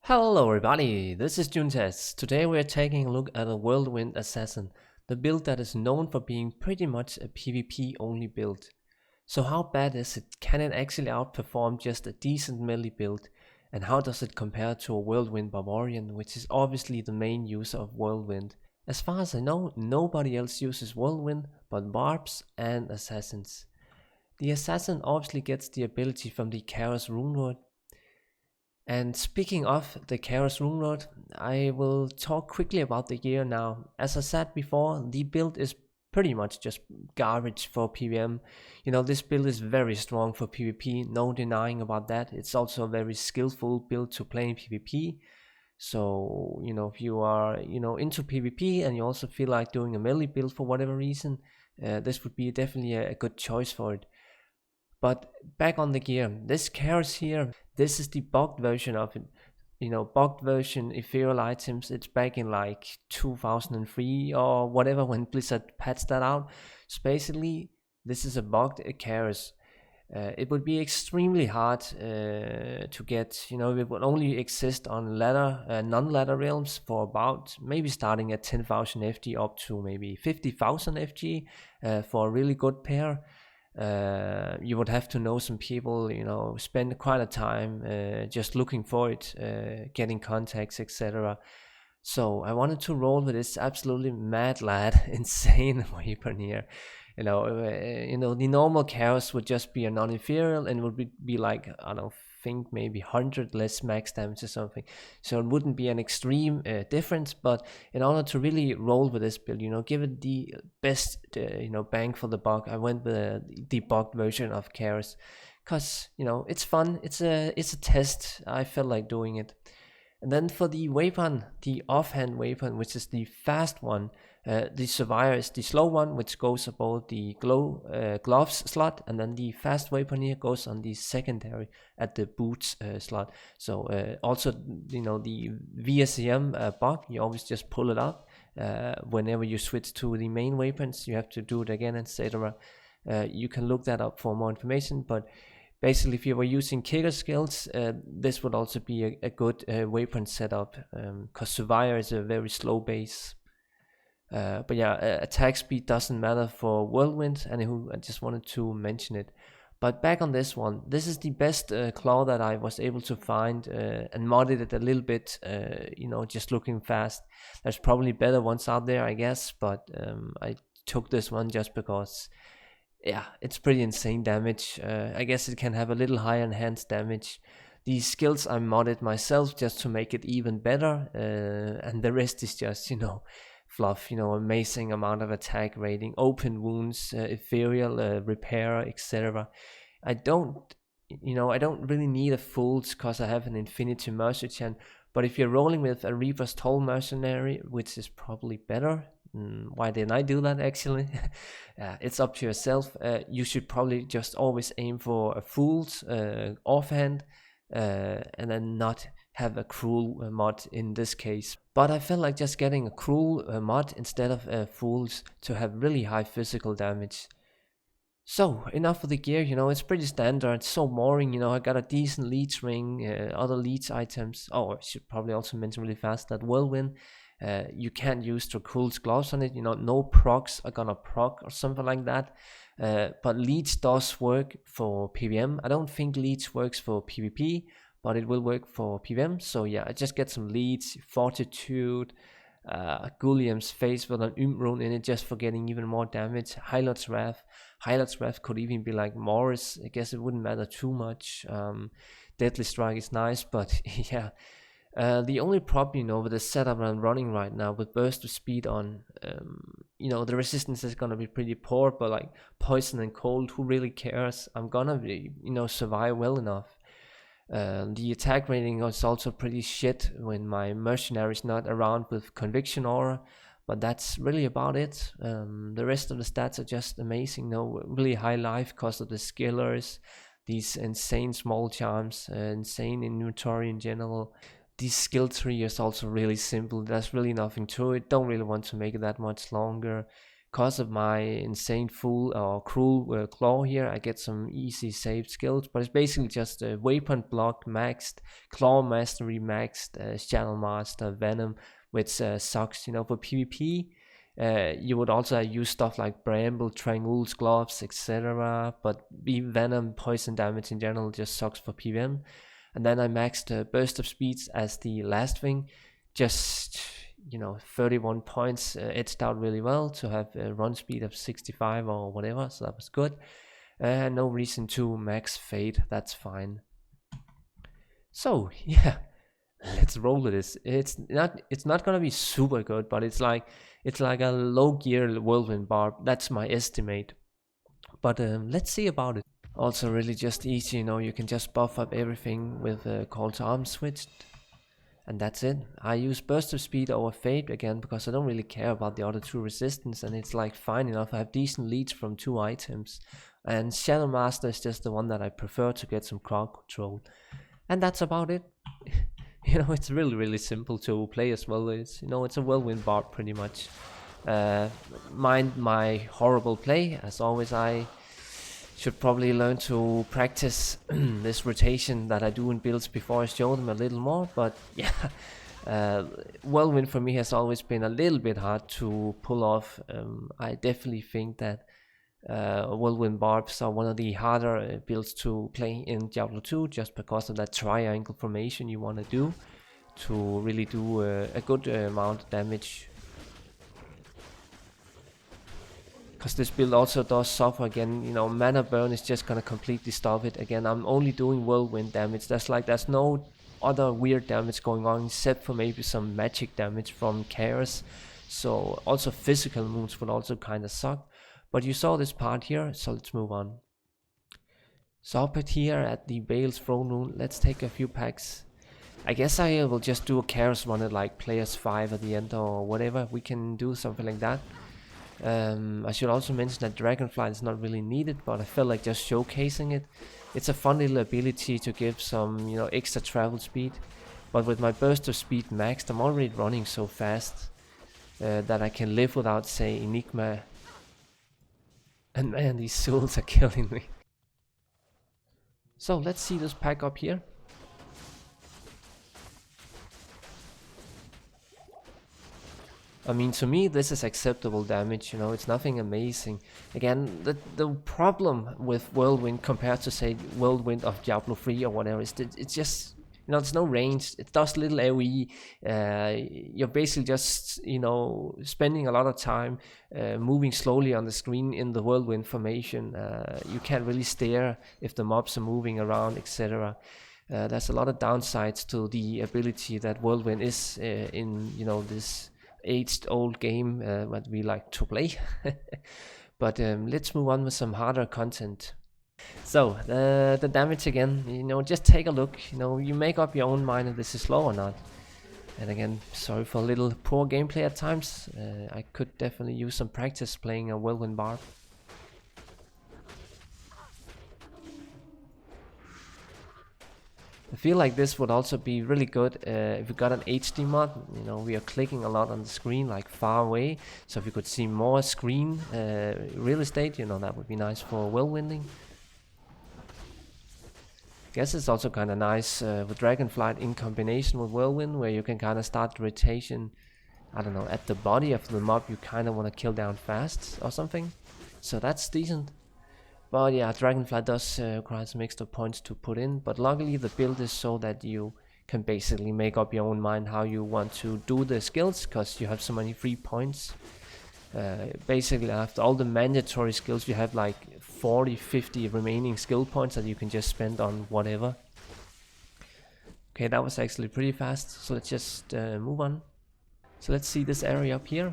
Hello everybody, this is Juntes. Today we are taking a look at a Whirlwind Assassin, the build that is known for being pretty much a PvP only build. So how bad is it? Can it actually outperform just a decent melee build? And how does it compare to a Whirlwind Barbarian, which is obviously the main user of Whirlwind? As far as I know, nobody else uses Whirlwind but Barbs and Assassins. The Assassin obviously gets the ability from the Chaos Runeword. And speaking of the Chaos Runeword, I will talk quickly about the gear now. As I said before, the build is pretty much just garbage for PvM. This build is very strong for PvP, no denying about that. It's also a very skillful build to play in PvP. So, if you are, into PvP and you also feel like doing a melee build for whatever reason, this would be definitely a good choice for it. But back on the gear, this Chaos here, this is the bugged version of it. Bugged version ethereal items, it's back in like 2003 or whatever when Blizzard patched that out. So basically, this is a bugged Chaos. It would be extremely hard to get, it would only exist on non-ladder realms for about maybe starting at 10,000 FG up to maybe 50,000 FG for a really good pair. You would have to know some people, spend quite a time just looking for it, getting contacts, etc. So I wanted to roll with this absolutely mad lad, insane weapon here. The normal Chaos would just be a non-ethereal and would be like, I don't think maybe 100 less max damage or something. So it wouldn't be an extreme difference, but in order to really roll with this build, give it the best, bang for the buck, I went with the debugged version of Chaos. Cause, it's fun, it's a test, I felt like doing it. And then for the weapon, the offhand weapon, which is the fast one, the Survivor is the slow one, which goes above the gloves slot, and then the fast weapon here goes on the secondary at the boots slot. So also, the VSCM bug, you always just pull it up. Whenever you switch to the main weapons, you have to do it again, etc. You can look that up for more information, but basically, if you were using kicker skills, this would also be a good weapon setup, because Survivor is a very slow base. But yeah, attack speed doesn't matter for Whirlwind, and I just wanted to mention it. But back on this one, this is the best claw that I was able to find, and modded it a little bit, just looking fast. There's probably better ones out there, I guess, but I took this one just because, yeah, it's pretty insane damage. I guess it can have a little higher enhanced damage. These skills I modded myself just to make it even better, and the rest is just, fluff, amazing amount of attack rating, open wounds, ethereal, repair, etc. I don't really need a fulls because I have an infinity mercy chant, but if you're rolling with a Reaper's Toll mercenary, which is probably better, why didn't I do that actually? It's up to yourself. You should probably just always aim for a fool's offhand, and then not have a cruel mod in this case. But I felt like just getting a cruel mod instead of fools to have really high physical damage. So enough of the gear, it's pretty standard, so boring. I got a decent leech ring, other leech items. Oh, I should probably also mention really fast that Whirlwind, you can't use Dracul's gloves on it. No procs are gonna proc or something like that. But leech does work for PvM. I don't think leech works for PvP, but it will work for PvM. So yeah, I just get some leech, fortitude, Gulliam's face with an rune in it just for getting even more damage. Highlight's Wrath could even be like Morris. I guess it wouldn't matter too much. Deadly Strike is nice, but yeah. The only problem, with the setup I'm running right now with burst of speed on, the resistance is gonna be pretty poor, but like poison and cold, who really cares? I'm gonna be, survive well enough. The attack rating is also pretty shit when my mercenary is not around with conviction aura, but that's really about it. The rest of the stats are just amazing. Really high life because of the skillers, these insane small charms, insane inventory in general. The skill tree is also really simple. There's really nothing to it. Don't really want to make it that much longer, because of my insane fool or cruel claw here, I get some easy saved skills, but it's basically just a waypoint block maxed, claw mastery maxed, channel master, venom, which sucks, you know, for PvP. You would also use stuff like bramble, triangles, gloves, etc. But venom, poison damage in general just sucks for PvM. And then I maxed burst of speeds as the last thing, just, you know, 31 points, edged out really well to have a run speed of 65 or whatever, so that was good. No reason to max fade, that's fine. So yeah, let's roll with this. It's not gonna be super good, but it's like a low gear whirlwind barb. That's my estimate. But let's see about it. Also really just easy, you know, you can just buff up everything with call to arms switched. And that's it. I use burst of speed over fade again because I don't really care about the other two resistance, and it's like fine enough. I have decent leads from 2 items, and Shadow Master is just the one that I prefer to get some crowd control. And that's about it. You know, it's really simple to play as well. It's, you know, it's a whirlwind barb pretty much. Mind my horrible play. As always, I should probably learn to practice this rotation that I do in builds before I show them a little more, but yeah, whirlwind for me has always been a little bit hard to pull off. I definitely think that whirlwind barbs are one of the harder builds to play in Diablo 2, just because of that triangle formation you want to do to really do a good amount of damage. Because this build also does suffer again, you know, mana burn is just gonna completely stop it. Again, I'm only doing whirlwind damage. There's no other weird damage going on except for maybe some magic damage from chaos. So also physical moves would also kind of suck. But you saw this part here, so let's move on. So up here at the Bale's Throne Room, let's take a few packs. I guess I will just do a chaos run at like players 5 at the end or whatever. We can do something like that. I should also mention that Dragonflight is not really needed, but I felt like just showcasing it. It's a fun little ability to give some, you know, extra travel speed. But with my burst of speed maxed, I'm already running so fast that I can live without, say, Enigma. And man, these souls are killing me. So let's see this pack up here. I mean, to me, this is acceptable damage, you know, it's nothing amazing. Again, the problem with Whirlwind compared to, say, Whirlwind of Diablo 3 or whatever is that it's just, you know, it's no range, it does little AoE, you're basically just, you know, spending a lot of time moving slowly on the screen in the Whirlwind formation. You can't really stare if the mobs are moving around, etc. There's a lot of downsides to the ability that Whirlwind is in, you know, this aged old game that we like to play. But let's move on with some harder content. So the damage again, you know, just take a look, you know, you make up your own mind if this is slow or not. And again, sorry for a little poor gameplay at times. I could definitely use some practice playing a whirlwind barb. I feel like this would also be really good if we got an HD mod. You know, we are clicking a lot on the screen, like far away. So if you could see more screen real estate, you know, that would be nice for whirlwinding. Guess it's also kind of nice with Dragonflight in combination with Whirlwind, where you can kind of start the rotation, I don't know, at the body of the mob you kind of want to kill down fast or something. So that's decent. But yeah, Dragonflight does require some extra points to put in, but luckily the build is so that you can basically make up your own mind how you want to do the skills, because you have so many free points. Basically after all the mandatory skills you have like 40-50 remaining skill points that you can just spend on whatever. Okay, that was actually pretty fast, so let's just move on. So let's see this area up here.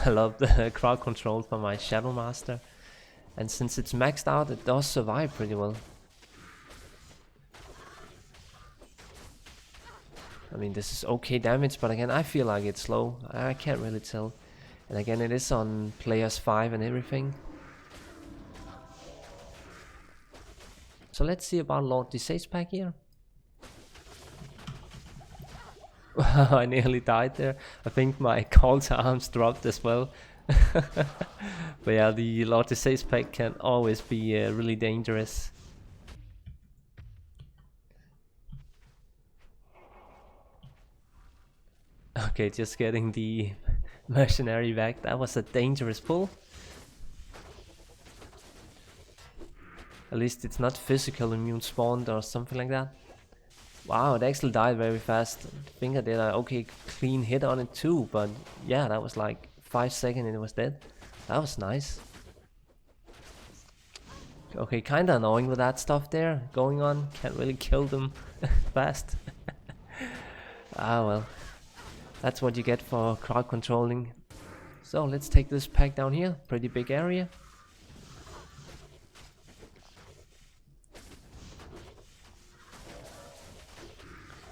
I love the crowd control for my Shadow Master, and since it's maxed out it does survive pretty well. I mean, this is okay damage, but again, I feel like it's slow. I can't really tell. And again, it is on players 5 and everything. So let's see about Lord Desage pack here. I nearly died there. I think my call to arms dropped as well. But yeah, the Lord Disease pack can always be really dangerous. Okay, just getting the mercenary back. That was a dangerous pull. At least it's not physical immune spawned or something like that. Wow, it actually died very fast. I think I did a okay clean hit on it too, but yeah, that was like 5 seconds and it was dead. That was nice. Okay, kinda annoying with that stuff there going on. Can't really kill them fast. Ah well, that's what you get for crowd controlling. So let's take this pack down here. Pretty big area.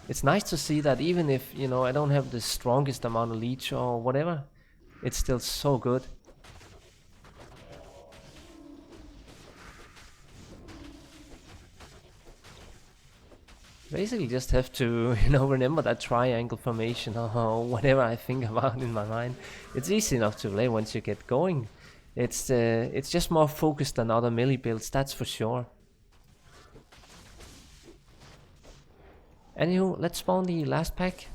It's nice to see that even if, you know, I don't have the strongest amount of leech or whatever, it's still so good. Basically just have to, you know, remember that triangle formation or whatever I think about in my mind. It's easy enough to play once you get going. It's just more focused than other melee builds, that's for sure. Anywho, let's spawn the last pack.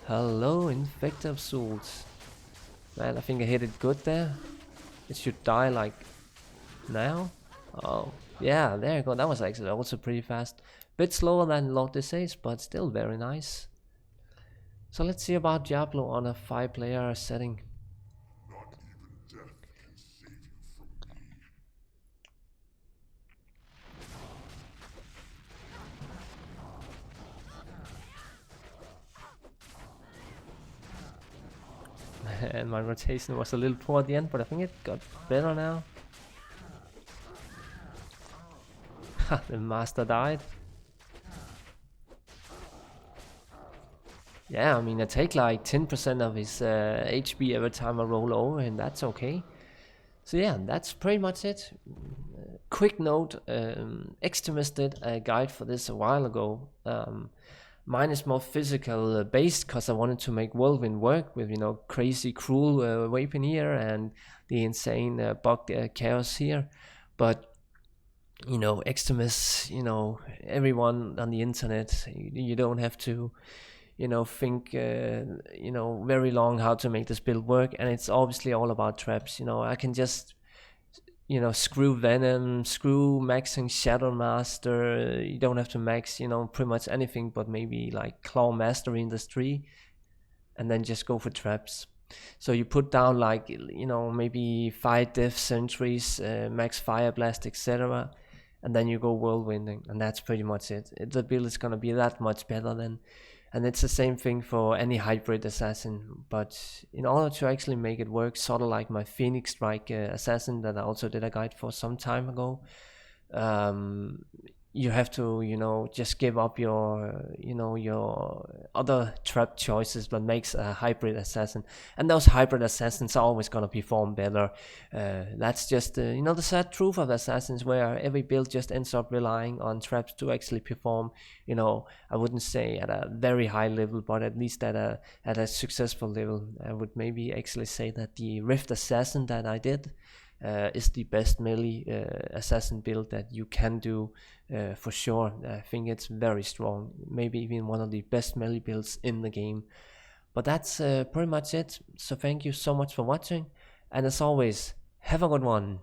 Hello, Infective Souls. Man, I think I hit it good there. It should die like now. Oh, yeah, there you go. That was actually also pretty fast. Bit slower than Lord Disease, but still very nice. So let's see about Diablo on a 5-player setting. And my rotation was a little poor at the end, but I think it got better now. Ha, the master died. Yeah, I mean I take like 10% of his HP every time I roll over and that's okay. So yeah, that's pretty much it. Quick note, Extremis did a guide for this a while ago. Mine is more physical based because I wanted to make Whirlwind work with, you know, crazy cruel weapon here and the insane bug chaos here. But, you know, Extremis, you know, everyone on the internet, you don't have to, you know, think, you know, very long how to make this build work. And it's obviously all about traps. You know, I can just, you know, screw Venom, screw maxing Shadow Master. You don't have to max, you know, pretty much anything but maybe like Claw Mastery in this tree, and then just go for traps. So you put down like, you know, maybe 5 Death Sentries, max Fire Blast, etc. And then you go Whirlwinding, and that's pretty much it. The build is gonna be that much better then. And it's the same thing for any hybrid assassin, but in order to actually make it work, sort of like my Phoenix Strike assassin that I also did a guide for some time ago, you have to, you know, just give up your, you know, your other trap choices that makes a hybrid assassin, and those hybrid assassins are always gonna perform better. That's just you know, the sad truth of assassins, where every build just ends up relying on traps to actually perform. You know, I wouldn't say at a very high level, but at least at a successful level. I would maybe actually say that the Rift Assassin that I did is the best melee assassin build that you can do for sure. I think it's very strong, maybe even one of the best melee builds in the game. But that's pretty much it. So thank you so much for watching, and as always, have a good one.